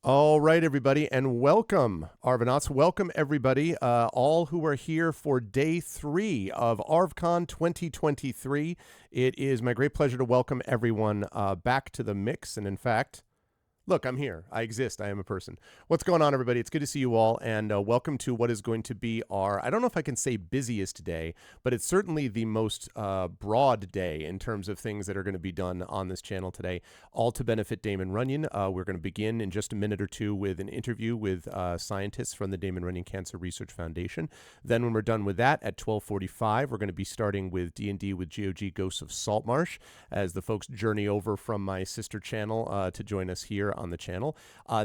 All right, everybody, and welcome, Arvanauts. Welcome, everybody, all who are here for day 3 of ArvCon 2023. It is my great pleasure to welcome everyone back to the mix. And in fact, look, I'm here. I exist. I am a person. What's going on, everybody? It's good to see you all, and welcome to what is going to be our, I don't know if I can say busiest day, but it's certainly the most broad day in terms of things that are going to be done on this channel today, all to benefit Damon Runyon. We're going to begin in just a minute or two with an interview with scientists from the Damon Runyon Cancer Research Foundation. Then when we're done with that, at 12:45, we're going to be starting with D&D with GOG Ghosts of Saltmarsh as the folks journey over from my sister channel to join us here on the channel.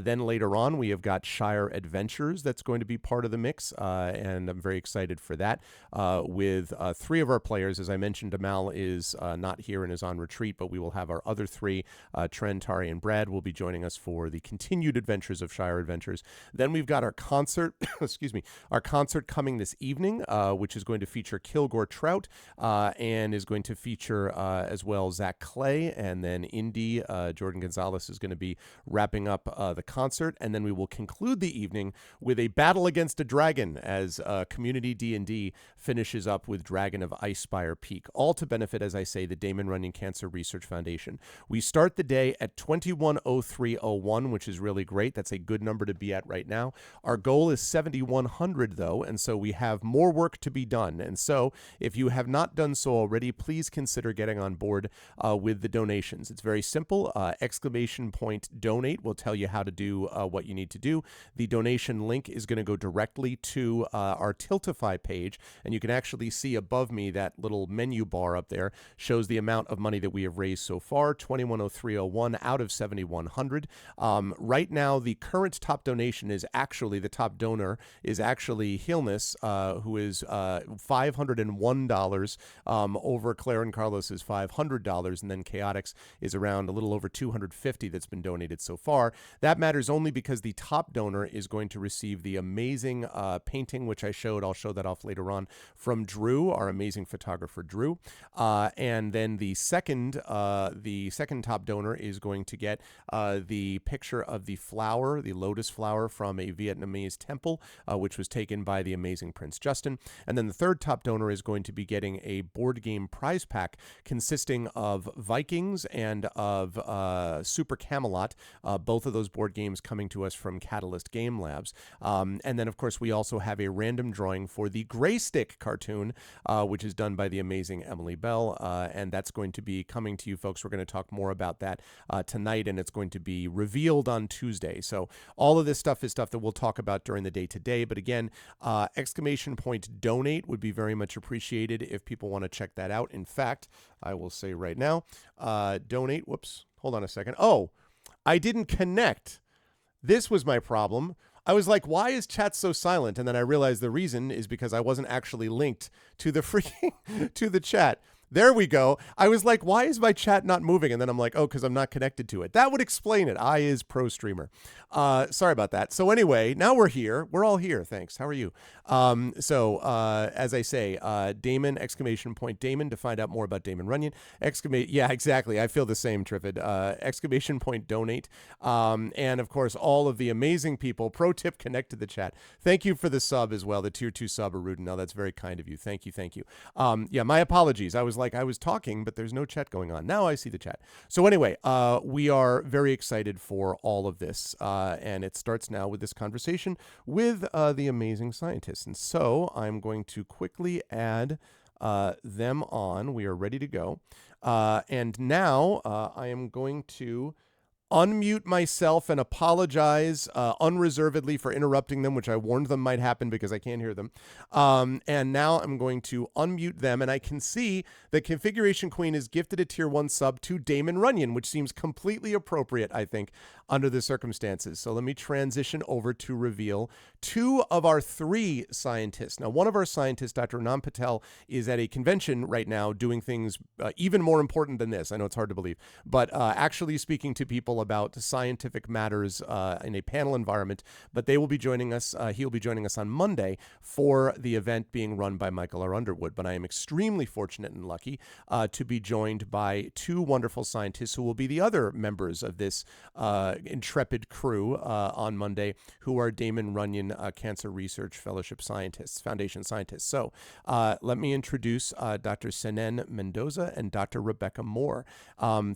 Then later on, we have got Shire Adventures that's going to be part of the mix, and I'm very excited for that. With 3 of our players, as I mentioned, Amal is not here and is on retreat, but we will have our other 3, Trent, Tari, and Brad will be joining us for the continued adventures of Shire Adventures. Then we've got our concert, excuse me, our concert coming this evening, which is going to feature Kilgore Trout, and is going to feature as well Zach Clay, and then Indy, Jordan Gonzalez is going to be wrapping up the concert, and then we will conclude the evening with a battle against a dragon as community D&D finishes up with Dragon of Icespire Peak, all to benefit, as I say, the Damon Runyon Cancer Research Foundation. We start the day at 210301, which is really great. That's a good number to be at right now. Our goal is 7100 though, and so we have more work to be done. And so if you have not done so already, please consider getting on board with the donations. It's very simple. Exclamation point donate will tell you how to do what you need to do. The donation link is going to go directly to our Tiltify page, and you can actually see above me that little menu bar up there shows the amount of money that we have raised so far, 210301 out of 7100. Right now, the current top donation is actually, the top donor is actually Hillness, who is $501 over Claire and Carlos's $500, and then Chaotix is around a little over $250 that's been donated so far. That matters only because the top donor is going to receive the amazing painting, which I showed. I'll show that off later on, from Drew, our amazing photographer, Drew. And then the second top donor is going to get the picture of the flower, the lotus flower from a Vietnamese temple, which was taken by the amazing Prince Justin. And then the third top donor is going to be getting a board game prize pack consisting of Vikings and of Super Camelot, both of those board games coming to us from Catalyst Game Labs. And then, of course, we also have a random drawing for the Gray Stick cartoon, which is done by the amazing Emily Bell, and that's going to be coming to you folks. We're going to talk more about that tonight, and it's going to be revealed on Tuesday. So all of this stuff is stuff that we'll talk about during the day today. But again, exclamation point donate would be very much appreciated if people want to check that out. In fact, I will say right now, donate. Whoops. Hold on a second. Oh, I didn't connect. This was my problem. I was like, why is chat so silent? And then I realized the reason is because I wasn't actually linked to the freaking, to the chat. There we go. I was like, why is my chat not moving? And then I'm like, oh, because I'm not connected to it. That would explain it. I is pro streamer. Sorry about that. So anyway, now we're here. We're all here. Thanks. How are you? As I say, Damon, exclamation point Damon, to find out more about Damon Runyon. Yeah, exactly. I feel the same, Triffid. Exclamation point donate. And of course, all of the amazing people. Pro tip, connect to the chat. Thank you for the sub as well. The tier 2 sub, Aruden. No, that's very kind of you. Thank you. Thank you. Yeah, my apologies. I was talking, but there's no chat going on. Now I see the chat. So anyway, we are very excited for all of this. And it starts now with this conversation with the amazing scientists. And so I'm going to quickly add them on. We are ready to go. And now I am going to unmute myself and apologize unreservedly for interrupting them, which I warned them might happen because I can't hear them. And now I'm going to unmute them, and I can see that Configuration Queen is gifted a tier 1 sub to Damon Runyon, which seems completely appropriate, I think, under the circumstances. So let me transition over to reveal 2 of our 3 scientists. Now, one of our scientists, Dr. Anand Patel, is at a convention right now doing things even more important than this. I know it's hard to believe, but actually speaking to people all about scientific matters in a panel environment. But they will be joining us. He'll be joining us on Monday for the event being run by Michael R. Underwood. But I am extremely fortunate and lucky to be joined by two wonderful scientists who will be the other members of this intrepid crew on Monday, who are Damon Runyon Cancer Research Fellowship Scientists, Foundation Scientists. So let me introduce Dr. Senen Mendoza and Dr. Rebecca Moore.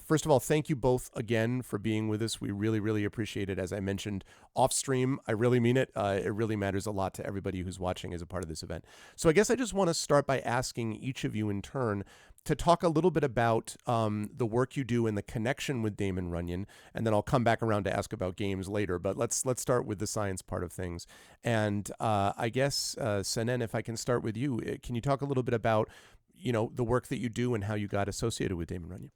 First of all, thank you both again for being with us. We really, really appreciate it. As I mentioned off stream, I really mean it. It really matters a lot to everybody who's watching as a part of this event. So I guess I just want to start by asking each of you in turn to talk a little bit about the work you do and the connection with Damon Runyon, and then I'll come back around to ask about games later. But let's start with the science part of things. And I guess, Senen, if I can start with you, can you talk a little bit about the work that you do and how you got associated with Damon Runyon?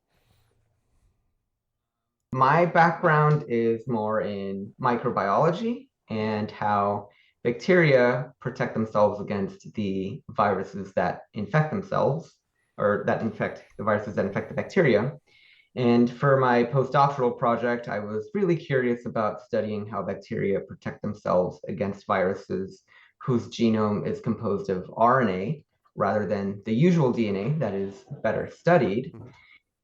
My background is more in microbiology and how bacteria protect themselves against the viruses that infect themselves, or that infect the viruses that infect the bacteria. And for my postdoctoral project, I was really curious about studying how bacteria protect themselves against viruses whose genome is composed of RNA rather than the usual DNA that is better studied. Mm-hmm.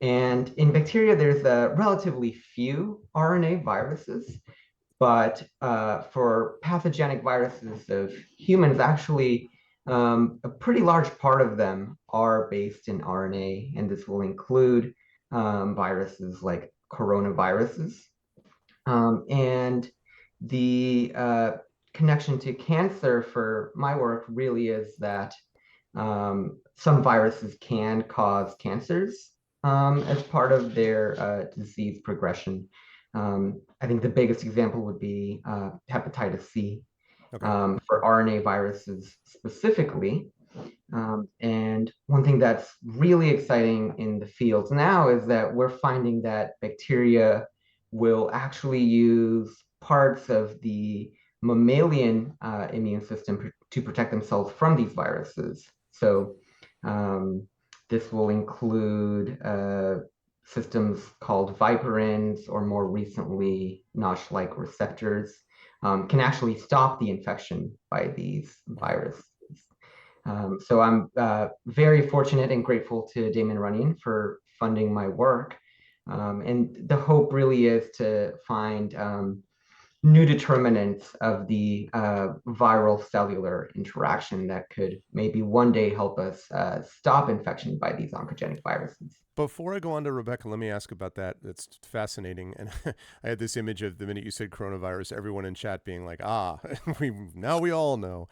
And in bacteria, there's relatively few RNA viruses, but for pathogenic viruses of humans, actually, a pretty large part of them are based in RNA, and this will include viruses like coronaviruses. And the connection to cancer for my work really is that some viruses can cause cancers as part of their disease progression. I think the biggest example would be hepatitis C Okay. for RNA viruses specifically. And one thing that's really exciting in the fields now is that we're finding that bacteria will actually use parts of the mammalian immune system to protect themselves from these viruses. So this will include systems called viperins, or more recently, Notch-like receptors, can actually stop the infection by these viruses. So I'm very fortunate and grateful to Damon Runyon for funding my work. And the hope really is to find new determinants of the viral cellular interaction that could maybe one day help us stop infection by these oncogenic viruses. Before I go on to Rebecca, let me ask about that. That's fascinating. And I had this image of the minute you said coronavirus, everyone in chat being like, now we all know.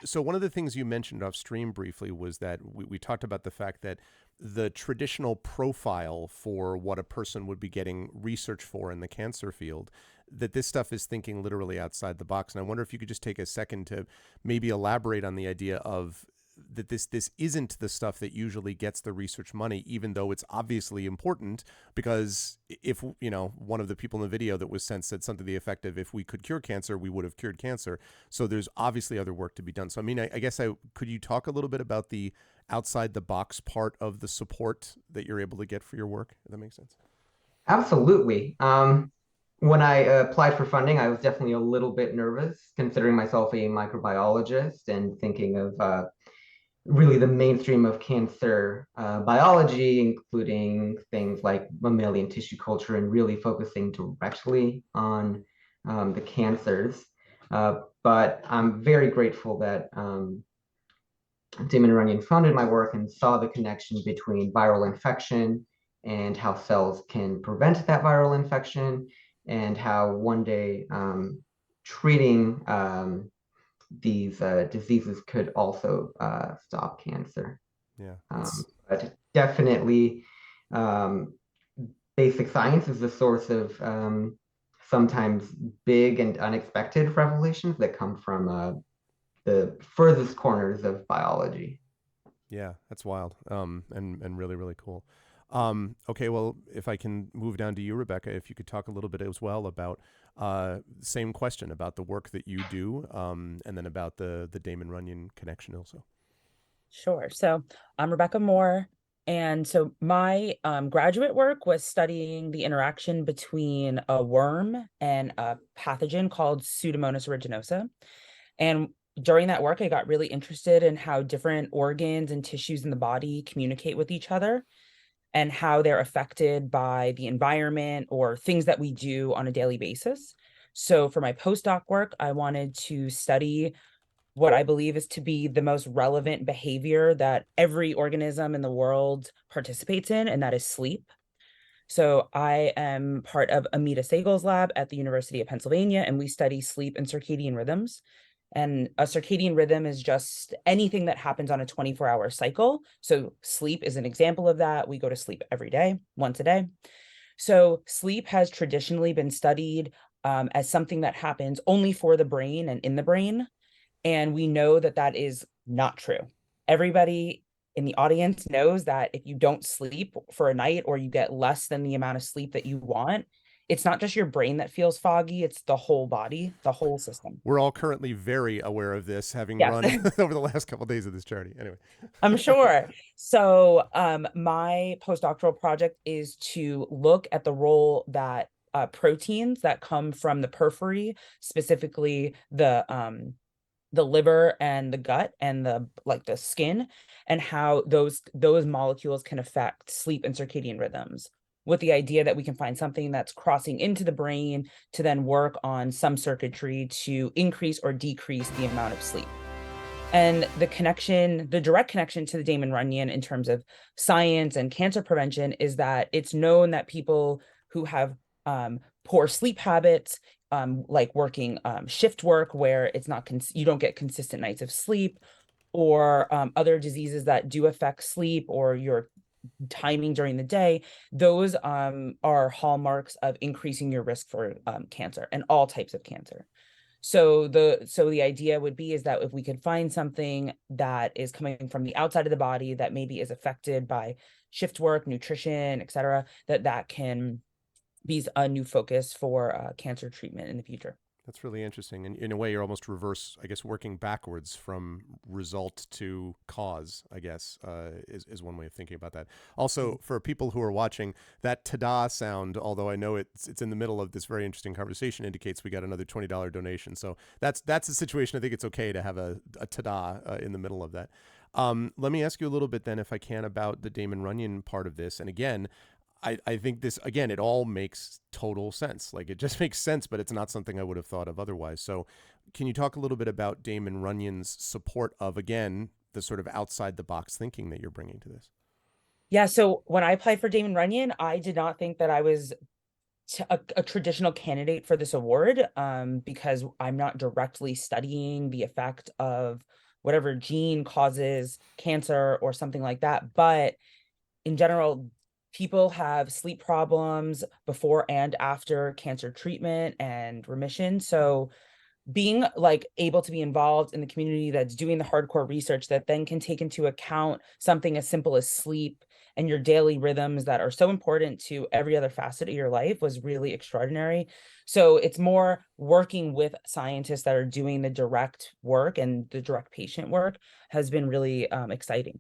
So one of the things you mentioned off stream briefly was that we talked about the fact that the traditional profile for what a person would be getting research for in the cancer field, that this stuff is thinking literally outside the box. And I wonder if you could just take a second to maybe elaborate on the idea of that this isn't the stuff that usually gets the research money, even though it's obviously important, because if one of the people in the video that was sent said something to the effect of, if we could cure cancer, we would have cured cancer. So there's obviously other work to be done. So I mean, I guess could you talk a little bit about the outside the box part of the support that you're able to get for your work, if that makes sense? Absolutely. When I applied for funding, I was definitely a little bit nervous, considering myself a microbiologist and thinking of really the mainstream of cancer biology, including things like mammalian tissue culture, and really focusing directly on the cancers. But I'm very grateful that Damon Runyon funded my work and saw the connection between viral infection and how cells can prevent that viral infection, and how one day treating these diseases could also stop cancer. Yeah, But definitely, um, basic science is the source of sometimes big and unexpected revelations that come from the furthest corners of biology. yeah, that's wild. And really, really cool. Okay, well, if I can move down to you, Rebecca, if you could talk a little bit as well about same question about the work that you do, and then about the Damon Runyon connection also. Sure. So I'm Rebecca Moore. And so my graduate work was studying the interaction between a worm and a pathogen called Pseudomonas aeruginosa. And during that work, I got really interested in how different organs and tissues in the body communicate with each other and how they're affected by the environment or things that we do on a daily basis. So for my postdoc work, I wanted to study what I believe is to be the most relevant behavior that every organism in the world participates in, and that is sleep. So I am part of Amita Segal's lab at the University of Pennsylvania, and we study sleep and circadian rhythms. And a circadian rhythm is just anything that happens on a 24-hour cycle. So sleep is an example of that. We go to sleep every day, once a day. So sleep has traditionally been studied as something that happens only for the brain and in the brain. And we know that that is not true. Everybody in the audience knows that if you don't sleep for a night or you get less than the amount of sleep that you want, it's not just your brain that feels foggy, it's the whole body, the whole system. We're all currently very aware of this, having Yes, run over the last couple of days of this charity. Anyway. I'm sure. So, my postdoctoral project is to look at the role that proteins that come from the periphery, specifically the liver and the gut and the skin, and how those molecules can affect sleep and circadian rhythms, with the idea that we can find something that's crossing into the brain to then work on some circuitry to increase or decrease the amount of sleep. And the direct connection to the Damon Runyon in terms of science and cancer prevention is that it's known that people who have poor sleep habits, like working shift work where it's not you don't get consistent nights of sleep, or other diseases that do affect sleep or your timing during the day, those are hallmarks of increasing your risk for cancer and all types of cancer. So the idea would be is that if we could find something that is coming from the outside of the body that maybe is affected by shift work, nutrition, et cetera, that can be a new focus for cancer treatment in the future. That's really interesting. And in a way, you're almost reverse, I guess, working backwards from result to cause, I guess, is one way of thinking about that. Also, for people who are watching, that ta-da sound, although I know it's in the middle of this very interesting conversation, indicates we got another $20 donation. So that's a situation. I think it's okay to have a ta-da in the middle of that. Let me ask you a little bit then, if I can, about the Damon Runyon part of this. And again, I think this, again, it all makes total sense. Like, it just makes sense, but it's not something I would have thought of otherwise. So can you talk a little bit about Damon Runyon's support of, again, the sort of outside the box thinking that you're bringing to this? Yeah, so when I applied for Damon Runyon, I did not think that I was a traditional candidate for this award, because I'm not directly studying the effect of whatever gene causes cancer or something like that. But in general, people have sleep problems before and after cancer treatment and remission. So being like able to be involved in the community that's doing the hardcore research that then can take into account something as simple as sleep and your daily rhythms that are so important to every other facet of your life was really extraordinary. So it's more working with scientists that are doing the direct work, and the direct patient work has been really exciting.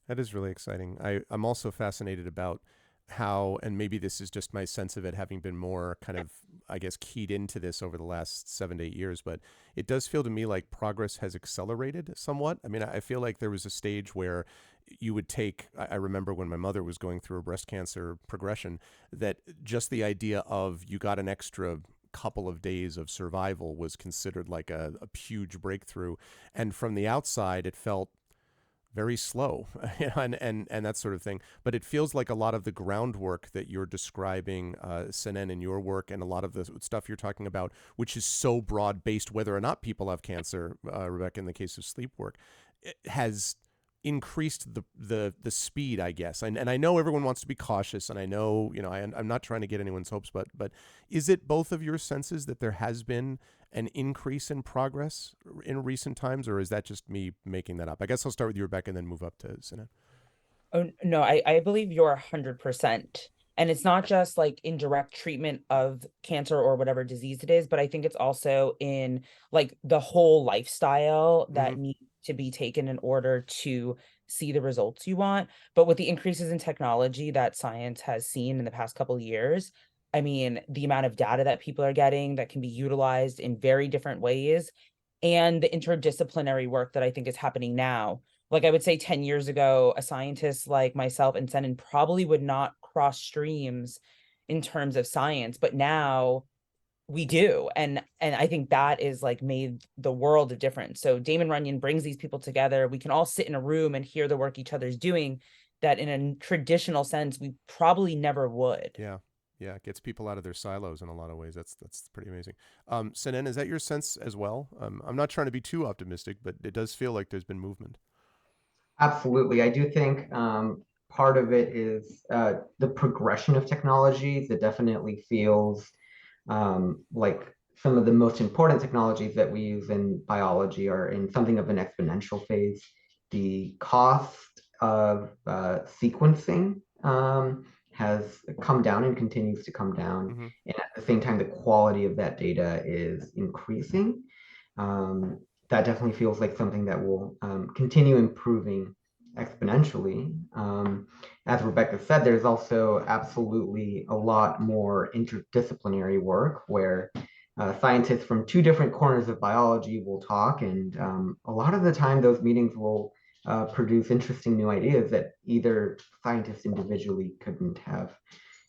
That is really exciting. I'm also fascinated about how, and maybe this is just my sense of it having been more kind of, I guess, keyed into this over the last 7 to 8 years, but it does feel to me like progress has accelerated somewhat. I mean, I feel like there was a stage where you would take, I remember when my mother was going through a breast cancer progression, that just the idea of you got an extra couple of days of survival was considered like a huge breakthrough. And from the outside, it felt very slow and that sort of thing. But it feels like a lot of the groundwork that you're describing, Senen, in your work, and a lot of the stuff you're talking about, which is so broad based, whether or not people have cancer, Rebecca, in the case of sleep work, it has increased the speed, I guess. And I know everyone wants to be cautious, and I know, I'm not trying to get anyone's hopes, but is it both of your senses that there has been an increase in progress in recent times, or is that just me making that up? I guess I'll start with you, Rebecca, and then move up to Sinan. Oh, no, I believe you're 100%. And it's not just like in direct treatment of cancer or whatever disease it is, but I think it's also in like the whole lifestyle Mm-hmm. that needs to be taken in order to see the results you want. But with the increases in technology that science has seen in the past couple of years, I mean, the amount of data that people are getting that can be utilized in very different ways, and the interdisciplinary work that I think is happening now. Like I would say 10 years ago, a scientist like myself and Senan probably would not cross streams in terms of science, but now we do. And I think that is like made the world of difference. So Damon Runyon brings these people together. We can all sit in a room and hear the work each other's doing that in a traditional sense we probably never would. Yeah. Yeah, it gets people out of their silos in a lot of ways. That's pretty amazing. Senen, is that your sense as well? I'm not trying to be too optimistic, but it does feel like there's been movement. Absolutely. I do think part of it is the progression of technologies. It definitely feels like some of the most important technologies that we use in biology are in something of an exponential phase. The cost of sequencing has come down and continues to come down. Hmm. And at the same time, the quality of that data is increasing. Um, that definitely feels like something that will continue improving exponentially. As Rebecca said, there's also absolutely a lot more interdisciplinary work where scientists from two different corners of biology will talk, and a lot of the time those meetings will produce interesting new ideas that either scientists individually couldn't have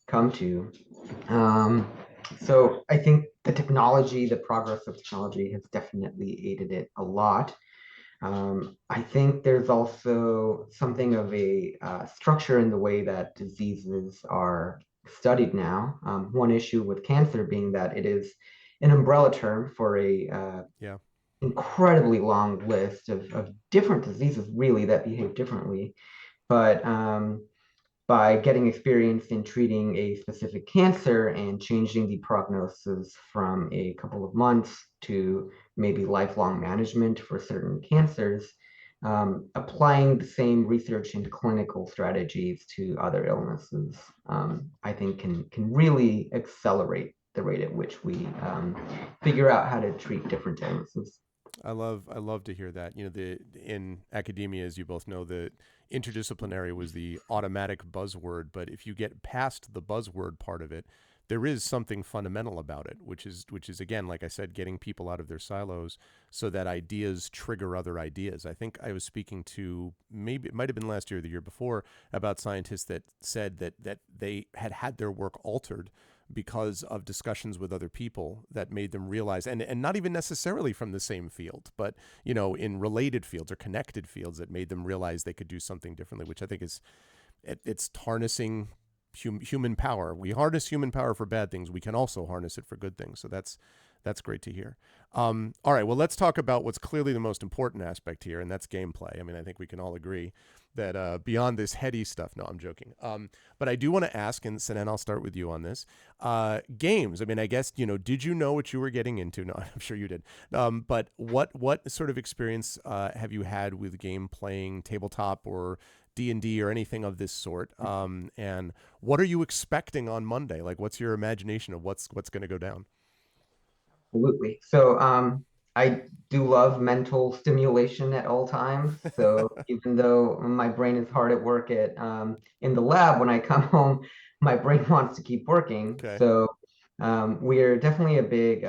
come to. Um, so I think the technology, the progress of technology has definitely aided it a lot. I think there's also something of a structure in the way that diseases are studied now. One issue with cancer being that it is an umbrella term for a Yeah. incredibly long list of different diseases, really, that behave differently. But by getting experience in treating a specific cancer and changing the prognosis from a couple of months to maybe lifelong management for certain cancers, applying the same research and clinical strategies to other illnesses, I think can really accelerate the rate at which we figure out how to treat different illnesses. I love to hear that. You know, the in academia, as you both know, the interdisciplinary was the automatic buzzword, but if you get past the buzzword part of it, there is something fundamental about it, which is again, like I said, getting people out of their silos so that ideas trigger other ideas. I think I was speaking to, maybe it might have been last year or the year before, about scientists that said that they had their work altered because of discussions with other people that made them realize, and not even necessarily from the same field, but in related fields or connected fields, that made them realize they could do something differently, which I think is, it's harnessing human power. We harness human power for bad things. We can also harness it for good things. So that's great to hear. All right, well, let's talk about what's clearly the most important aspect here, and that's gameplay. I mean, I think we can all agree that beyond this heady stuff, no, I'm joking. But I do want to ask, and Sinan, I'll start with you on this. Games. I mean, I guess, did you know what you were getting into? No, I'm sure you did. But what sort of experience have you had with game playing, tabletop or D&D or anything of this sort? And what are you expecting on Monday? Like, what's your imagination of what's going to go down? Absolutely. So I do love mental stimulation at all times. So even though my brain is hard at work at in the lab, when I come home, my brain wants to keep working. Okay. So we're definitely a big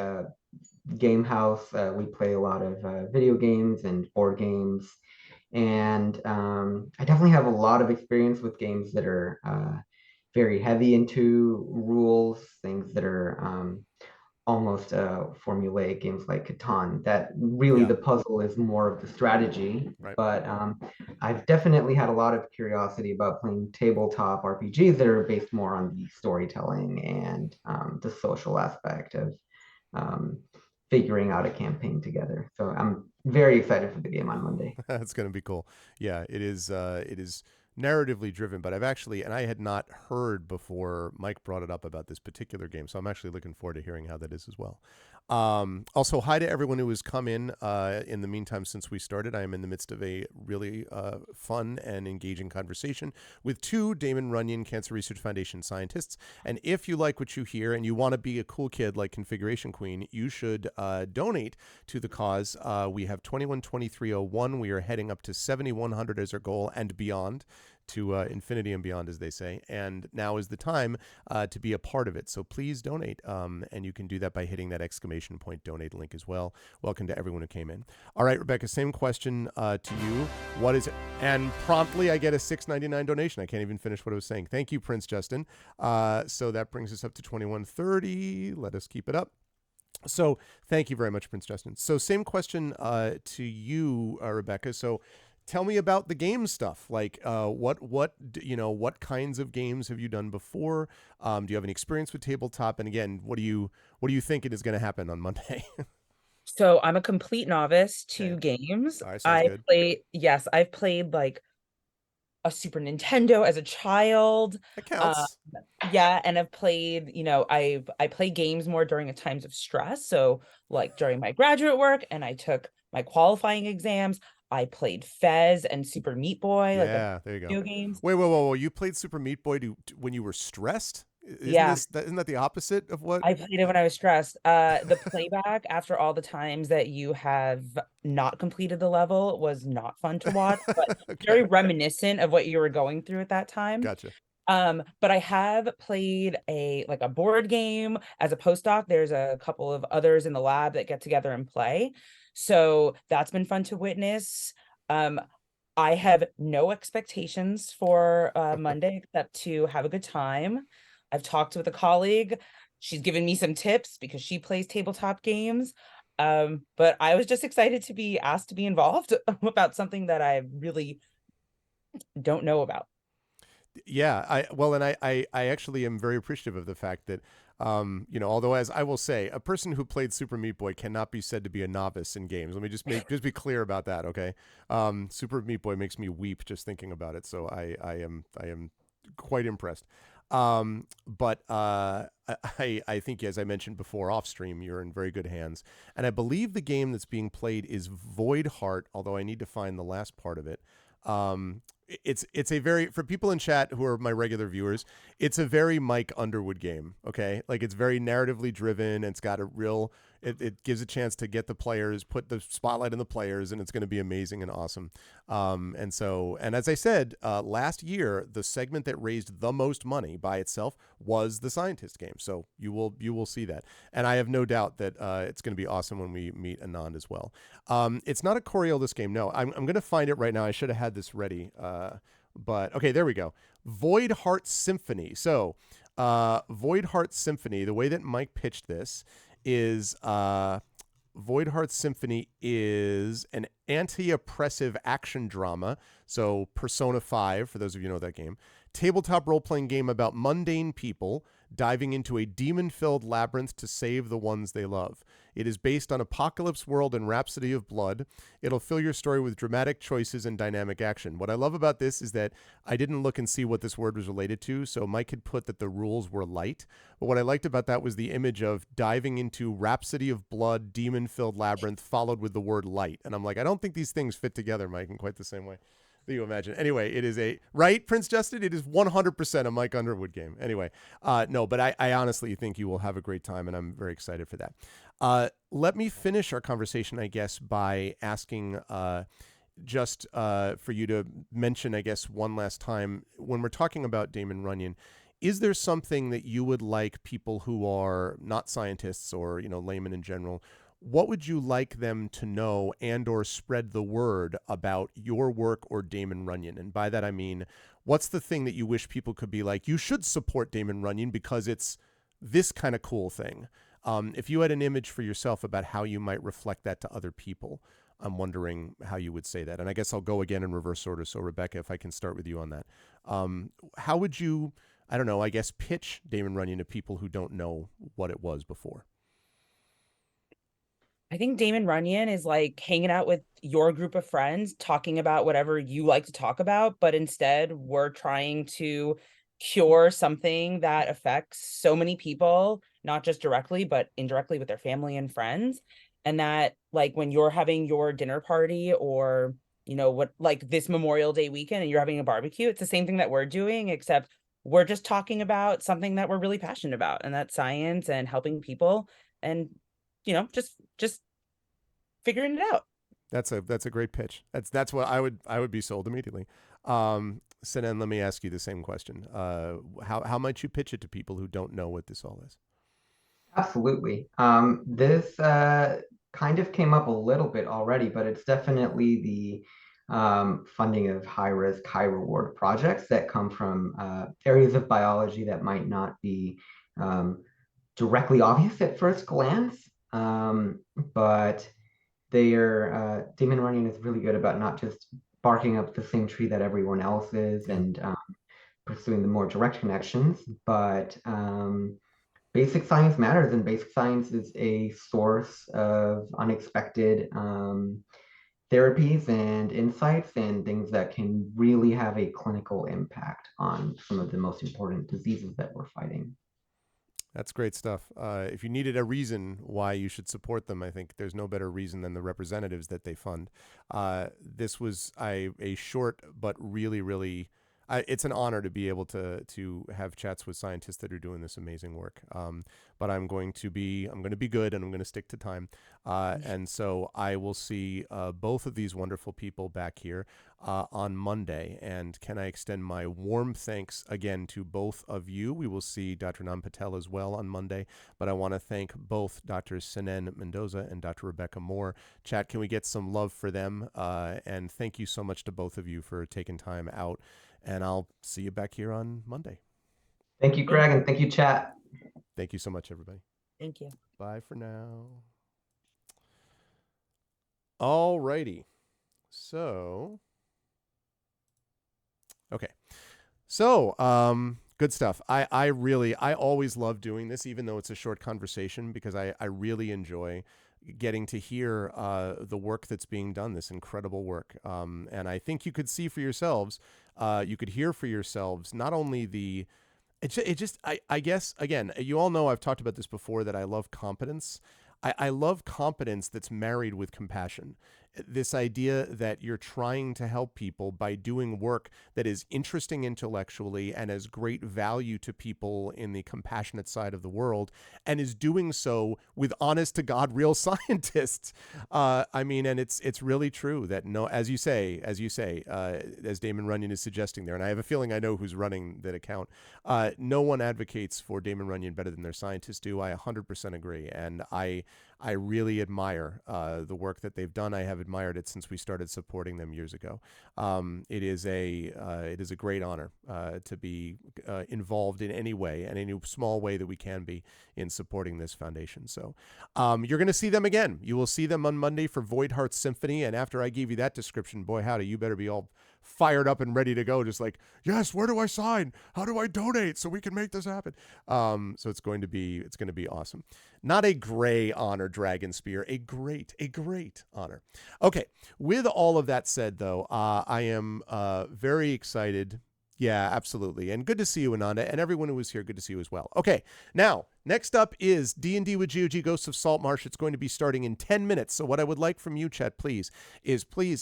game house. We play a lot of video games and board games. And I definitely have a lot of experience with games that are very heavy into rules, things that are almost formulaic games like Catan, that really Yeah. the puzzle is more of the strategy. Right. But I've definitely had a lot of curiosity about playing tabletop RPGs that are based more on the storytelling and the social aspect of um, figuring out a campaign together. So I'm very excited for the game on Monday. That's going to be cool. Yeah, it is. It is narratively driven, but I've actually, and I had not heard before Mike brought it up about this particular game, so I'm actually looking forward to hearing how that is as well. Also, hi to everyone who has come in the meantime since we started. I am in the midst of a really fun and engaging conversation with two Damon Runyon Cancer Research Foundation scientists. And if you like what you hear and you want to be a cool kid like Configuration Queen, you should donate to the cause. We have 212301. We are heading up to 7100 as our goal and beyond, to infinity and beyond, as they say. And now is the time to be a part of it. So please donate. And you can do that by hitting that exclamation point donate link as well. Welcome to everyone who came in. All right, Rebecca, same question to you. What is it? And promptly I get a $6.99 donation. I can't even finish what I was saying. Thank you, Prince Justin. So that brings us up to 2130. Let us keep it up. So thank you very much, Prince Justin. So same question to you, Rebecca. So tell me about the game stuff. Like, what kinds of games have you done before? Do you have any experience with tabletop? And again, what do you think it is going to happen on Monday? So I'm a complete novice to Okay. games. All right, sounds good. I've played like a Super Nintendo as a child. That Uh, counts. yeah, and I've played, I play games more during times of stress. So like during my graduate work, and I took my qualifying exams. I played Fez and Super Meat Boy, like the Yeah, there you go. video games. Wait, whoa. You played Super Meat Boy when you were stressed? Yeah, Isn't that the opposite of what? I played it when I was stressed. The playback after all the times that you have not completed the level was not fun to watch, but Okay, very reminiscent of what you were going through at that time. gotcha. But I have played a board game as a postdoc. There's a couple of others in the lab that get together and play. So that's been fun to witness. Um, I have no expectations for Monday except to have a good time. I've talked with a colleague. She's given me some tips because she plays tabletop games. But I was just excited to be asked to be involved about something that I really don't know about. Yeah, I actually am very appreciative of the fact that although, as I will say, a person who played Super Meat Boy cannot be said to be a novice in games. Let me just be clear about that, okay? Super Meat Boy makes me weep just thinking about it, so I am quite impressed. But I think, as I mentioned before off stream, you're in very good hands, and I believe the game that's being played is Void Heart, although I need to find the last part of it. It's a very, for people in chat who are my regular viewers, it's a very Mike Underwood game. Okay, like it's very narratively driven. It's got a real, it gives a chance to get the players, put the spotlight on the players, and it's going to be amazing and awesome. And as I said last year, the segment that raised the most money by itself was the scientist game. So you will see that, and I have no doubt that it's going to be awesome when we meet Anand as well. It's not a Coriolis game. No, I'm going to find it right now. I should have had this ready. But okay, there we go. Void Heart Symphony. So, Void Heart Symphony, the way that Mike pitched this is Void Heart Symphony is an anti-oppressive action drama. So, Persona 5, for those of you who know that game. Tabletop role-playing game about mundane people diving into a demon-filled labyrinth to save the ones they love. It is based on Apocalypse World and Rhapsody of Blood. It'll fill your story with dramatic choices and dynamic action. What I love about this is that I didn't look and see what this word was related to, so Mike had put that the rules were light. But what I liked about that was the image of diving into Rhapsody of Blood, demon-filled labyrinth, followed with the word light. And I'm like, I don't think these things fit together, Mike, in quite the same way that you imagine. Anyway, it is right, Prince Justin? It is 100% a Mike Underwood game. Anyway, no, but I honestly think you will have a great time, and I'm very excited for that. Let me finish our conversation, I guess, by asking just for you to mention, I guess, one last time, when we're talking about Damon Runyon, is there something that you would like people who are not scientists or, laymen in general, what would you like them to know and or spread the word about your work or Damon Runyon? And by that, I mean, what's the thing that you wish people could be like, you should support Damon Runyon because it's this kind of cool thing? If you had an image for yourself about how you might reflect that to other people, I'm wondering how you would say that. And I guess I'll go again in reverse order. So Rebecca, if I can start with you on that. How would you, I don't know, I guess pitch Damon Runyon to people who don't know what it was before? I think Damon Runyon is like hanging out with your group of friends, talking about whatever you like to talk about, but instead we're trying to cure something that affects so many people, not just directly, but indirectly with their family and friends. And that, like, when you're having your dinner party or, what, like this Memorial Day weekend and you're having a barbecue, it's the same thing that we're doing, except we're just talking about something that we're really passionate about, and that's science and helping people and just figuring it out. That's a great pitch. That's what I would be sold immediately. Sinan, let me ask you the same question. How might you pitch it to people who don't know what this all is? Absolutely. This kind of came up a little bit already, but it's definitely the funding of high-risk, high-reward projects that come from areas of biology that might not be um, directly obvious at first glance, but Damon Runyon is really good about not just barking up the same tree that everyone else is Yeah. and pursuing the more direct connections, but basic science matters, and basic science is a source of unexpected therapies and insights and things that can really have a clinical impact on some of the most important diseases that we're fighting. That's great stuff. If you needed a reason why you should support them, I think there's no better reason than the representatives that they fund. This was a short but really, really. It's an honor to be able to have chats with scientists that are doing this amazing work. But I'm going to be good, and I'm going to stick to time. And so I will see both of these wonderful people back here on Monday. And can I extend my warm thanks again to both of you? We will see Dr. Nam Patel as well on Monday, but I want to thank both Drs. Sinan Mendoza and Dr. Rebecca Moore. Chat, can we get some love for them? And thank you so much to both of you for taking time out. And I'll see you back here on Monday. Thank you, Greg, and thank you, chat. Thank you so much, everybody. Thank you. Bye for now. All righty. So, okay. So, good stuff. I always love doing this, even though it's a short conversation, because I really enjoy getting to hear the work that's being done, this incredible work. And I think you could see for yourselves, you could hear for yourselves, not only I guess, again, you all know I've talked about this before, that I love competence. I love competence that's married with compassion. This idea that you're trying to help people by doing work that is interesting intellectually and has great value to people in the compassionate side of the world, and is doing so with honest to God real scientists. And it's really true that, no, as you say, as Damon Runyon is suggesting there, and I have a feeling I know who's running that account. No one advocates for Damon Runyon better than their scientists do. I 100% agree, and I really admire the work that they've done. I have admired it since we started supporting them years ago. It is a great honor to be involved in any way, and any small way that we can be, in supporting this foundation. So you're going to see them again. You will see them on Monday for Void Heart Symphony, and after I give you that description, boy howdy, you better be all fired up and ready to go, just like, yes, where do I sign? How do I donate so we can make this happen? So it's going to be awesome. Not a gray honor, Dragon Spear, a great honor. Okay, with all of that said, though, I am very excited. Yeah, absolutely. And good to see you, Ananda, and everyone who was here, good to see you as well. Okay, now, next up is D&D with GOG Ghosts of Saltmarsh. It's going to be starting in 10 minutes. So what I would like from you, chat, please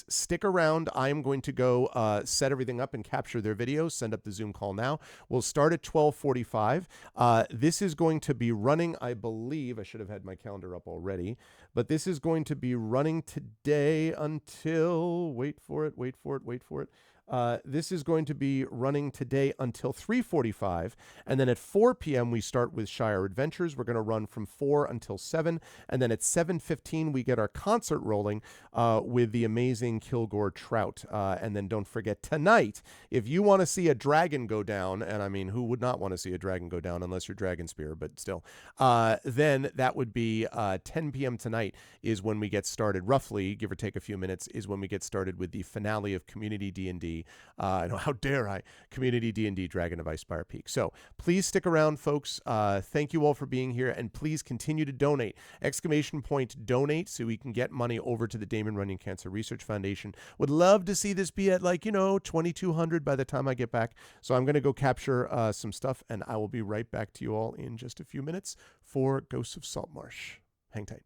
stick around. I am going to go set everything up and capture their videos, send up the Zoom call now. We'll start at 12:45. This is going to be running, I believe, I should have had my calendar up already, but this is going to be running today until, wait for it. This is going to be running today until 3:45, and then at 4 p.m. we start with Shire Adventures. We're going to run from 4 until 7, and then at 7:15 we get our concert rolling with the amazing Kilgore Trout. And then don't forget tonight, if you want to see a dragon go down, and I mean, who would not want to see a dragon go down unless you're Dragon Spear, but still, then that would be 10 p.m. tonight is when we get started, roughly, give or take a few minutes, is when we get started with the finale of Community D&D. community, how dare I, community D&D Dragon of Icespire Peak. So please stick around, folks. Thank you all for being here, and please continue to donate. !donate so we can get money over to the Damon Runyon Cancer Research Foundation. Would love to see this be at 2,200 by the time I get back. So I'm going to go capture some stuff, and I will be right back to you all in just a few minutes for Ghosts of Saltmarsh. Hang tight.